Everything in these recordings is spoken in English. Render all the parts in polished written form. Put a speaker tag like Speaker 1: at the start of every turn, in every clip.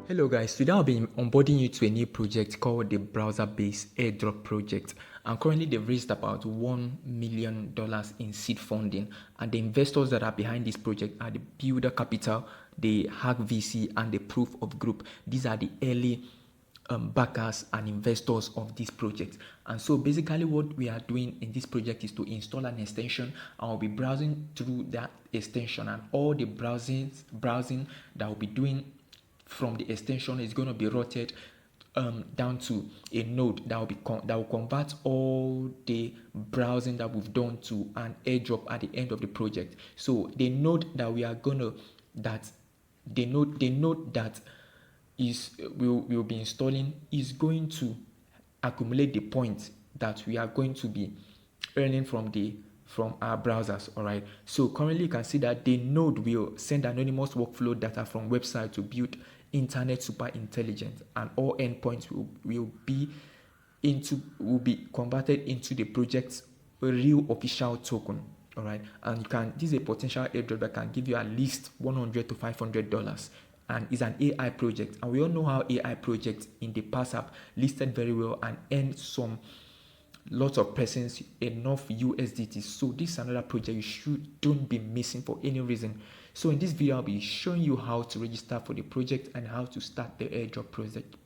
Speaker 1: Hello guys, today I'll be onboarding you to a new project called the browser-based Airdrop project. And currently they've raised about $1 million in seed funding, and the investors that are behind this project are the Builder Capital, the Hack VC, and the Proof of Group. These are the early backers and investors of this project. And so basically what we are doing in this project is to install an extension, and I'll be browsing through that extension, and all the browsing that I'll be doing from the extension is going to be routed down to a node that will convert all the browsing that we've done to an airdrop at the end of the project. So the node that we are gonna the node that is we'll be installing is going to accumulate the points that we are going to be earning from our browsers. All right, so currently you can see that the node will send anonymous workflow data from website to build Internet Superintelligence, and all endpoints will be converted into the project's real official token. All right, and this is a potential airdrop that can give you at least $100 to $500, and is an AI project, and we all know how AI projects in the past have listed very well and earned lots of persons enough USDT. So this is another project don't be missing for any reason. So in this video I'll be showing you how to register for the project and how to start the airdrop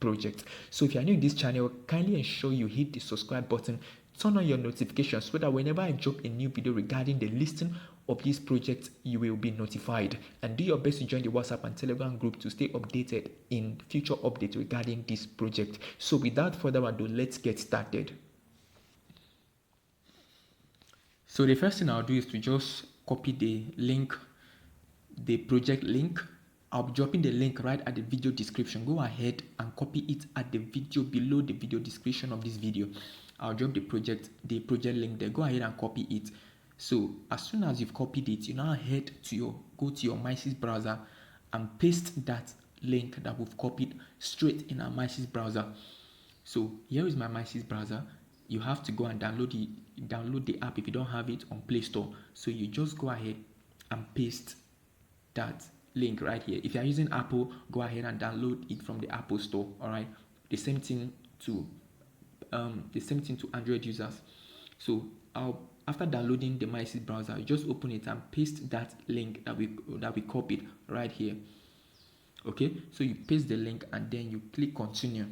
Speaker 1: project. So if you are new to this channel, kindly ensure you hit the subscribe button, turn on your notifications so that whenever I drop a new video regarding the listing of this project, you will be notified, and do your best to join the WhatsApp and Telegram group to stay updated in future updates regarding this project. So without further ado, let's get started. So the first thing I'll do is to just copy the link, the project link. I'll be dropping the link right at the video description. Go ahead and copy it at the video below the video description of this video. I'll drop the project link there. Go ahead and copy it. So as soon as you've copied it, you now go to your MySys browser and paste that link that we've copied straight in our MySys browser. So here is my MySys browser. You have to go and download the app if you don't have it on Play Store. So you just go ahead and paste that link right here. If you are using Apple, go ahead and download it from the Apple Store. All right, the same thing to Android users. So after downloading the MySys browser, you just open it and paste that link that we copied right here. Okay, so you paste the link and then you click continue.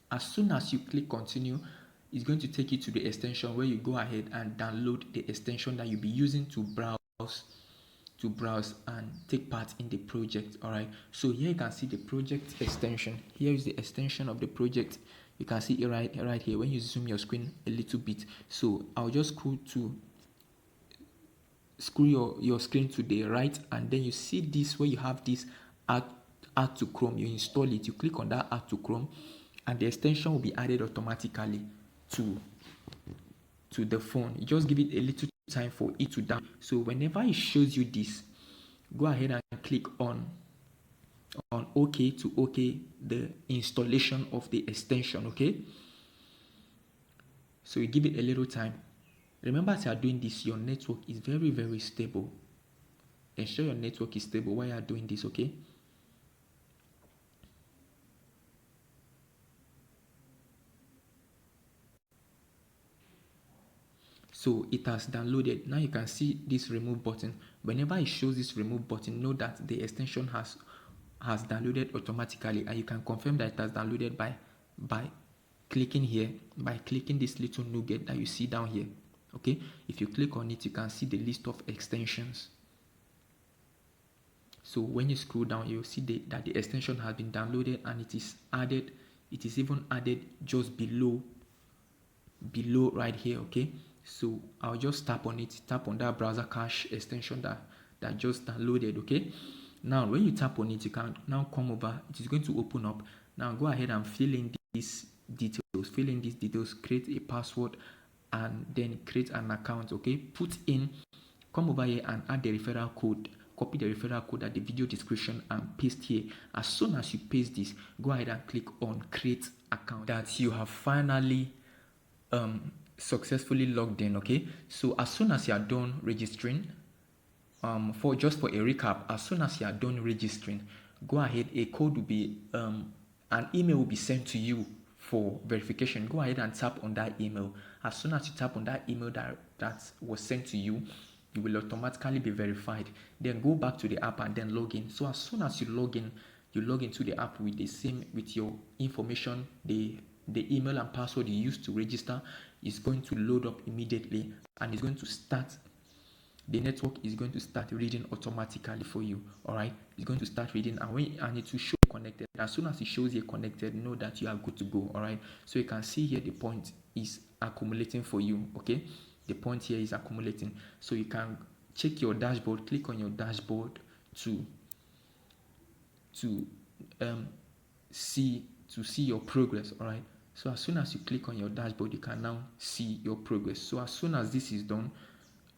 Speaker 1: As soon as you click continue, it's going to take you to the extension where you go ahead and download the extension that you'll be using to browse and take part in the project. All right, so here you can see the project extension. Here is the extension of the project. You can see it right here when you zoom your screen a little bit. So I'll just screw your screen to the right, and then you see this where you have this add to Chrome. You install it, you click on that add to Chrome, and the extension will be added automatically to the phone. You just give it a little time for it to download. So whenever it shows you this, go ahead and click on OK to OK the installation of the extension. Okay, so you give it a little time. Remember, as you are doing this, your network is very, very stable. Ensure your network is stable while you are doing this. Okay, so it has downloaded. Now you can see this remove button. Whenever it shows this remove button, know that the extension has downloaded automatically, and you can confirm that it has downloaded by clicking here, by clicking this little nugget that you see down here. Okay, if you click on it, you can see the list of extensions. So when you scroll down, you'll see that the extension has been downloaded, and it is added. It is even added just below right here. Okay, so I'll just tap on it, tap on that browser cache extension that just downloaded. Okay, now when you tap on it, you can now come over. It is going to open up. Now go ahead and fill in these details, create a password, and then create an account. Okay, come over here and add the referral code. Copy the referral code at the video description and paste here. As soon as you paste this, go ahead and click on create account. That you have finally successfully logged in. Okay, so as soon as you are done registering, for a recap, as soon as you are done registering, go ahead, a code will be an email will be sent to you for verification. Go ahead and tap on that email. As soon as you tap on that email that was sent to you, you will automatically be verified. Then go back to the app and then log in. So as soon as you log in, you log into the app with your information. The email and password you used to register is going to load up immediately, and it's going to start. The network is going to start reading automatically for you. All right, it's going to start reading, and it will show you connected. As soon as it shows you connected, know that you are good to go. All right, so you can see here the point is accumulating for you. Okay, the point here is accumulating, so you can check your dashboard. Click on your dashboard to see your progress. All right, so as soon as you click on your dashboard, you can now see your progress. So as soon as this is done,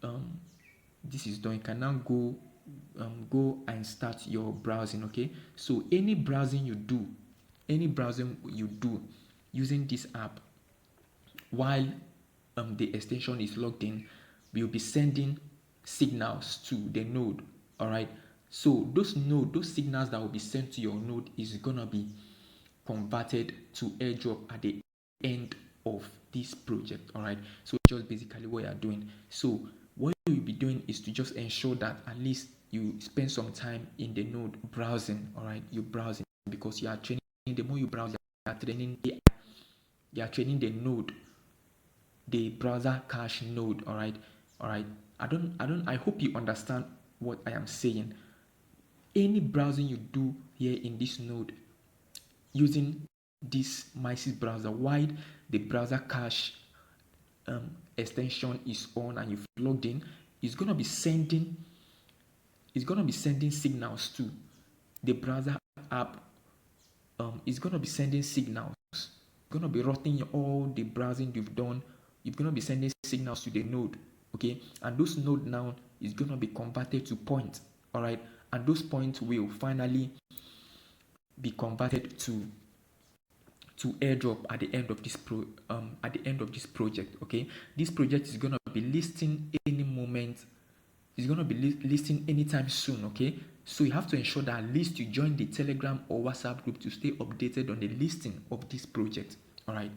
Speaker 1: you can now go and start your browsing. Okay, so any browsing you do using this app while the extension is logged in, will be sending signals to the node. All right, so those signals that will be sent to your node is gonna be converted to airdrop at the end of this project. All right, so just basically what you are doing. So what you'll be doing is to just ensure that at least you spend some time in the node browsing. All right, you're browsing because you are training. The more you browse, you are training AI. You are training the node, the browser cache node. All right. I hope you understand what I am saying. Any browsing you do here in this node using this MySys browser while the browser cache extension is on and you've logged in, is going to be sending signals to the browser app. It's going to be sending signals. It's going to be routing all the browsing you've done. It's going to be sending signals to the node. Okay, and those node now is going to be converted to points. All right, and those points will finally be converted to airdrop at the end of this project. Okay, this project is going to be listing any moment. It's going to be listing anytime soon. Okay, so you have to ensure that at least you join the Telegram or WhatsApp group to stay updated on the listing of this project. All right,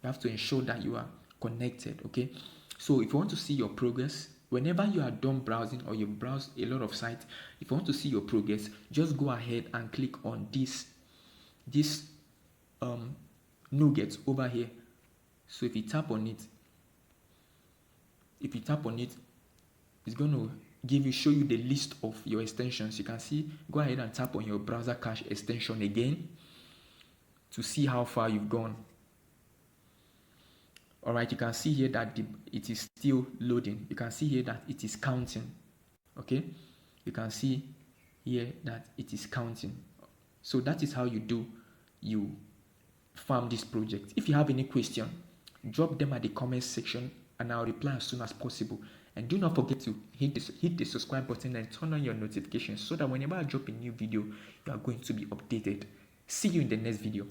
Speaker 1: you have to ensure that you are connected. Okay, so if you want to see your progress whenever you are done browsing or you browse a lot of sites, if you want to see your progress, just go ahead and click on this nuggets over here. So if you tap on it, it's going to show you the list of your extensions. You can see, go ahead and tap on your browser cache extension again to see how far you've gone. All right, you can see here that it is still loading. You can see here that it is counting. Okay, you can see here that it is counting. So that is how you farm this project. If you have any question, drop them at the comment section and I'll reply as soon as possible. And do not forget to hit the subscribe button and turn on your notifications so that whenever I drop a new video, you are going to be updated. See you in the next video.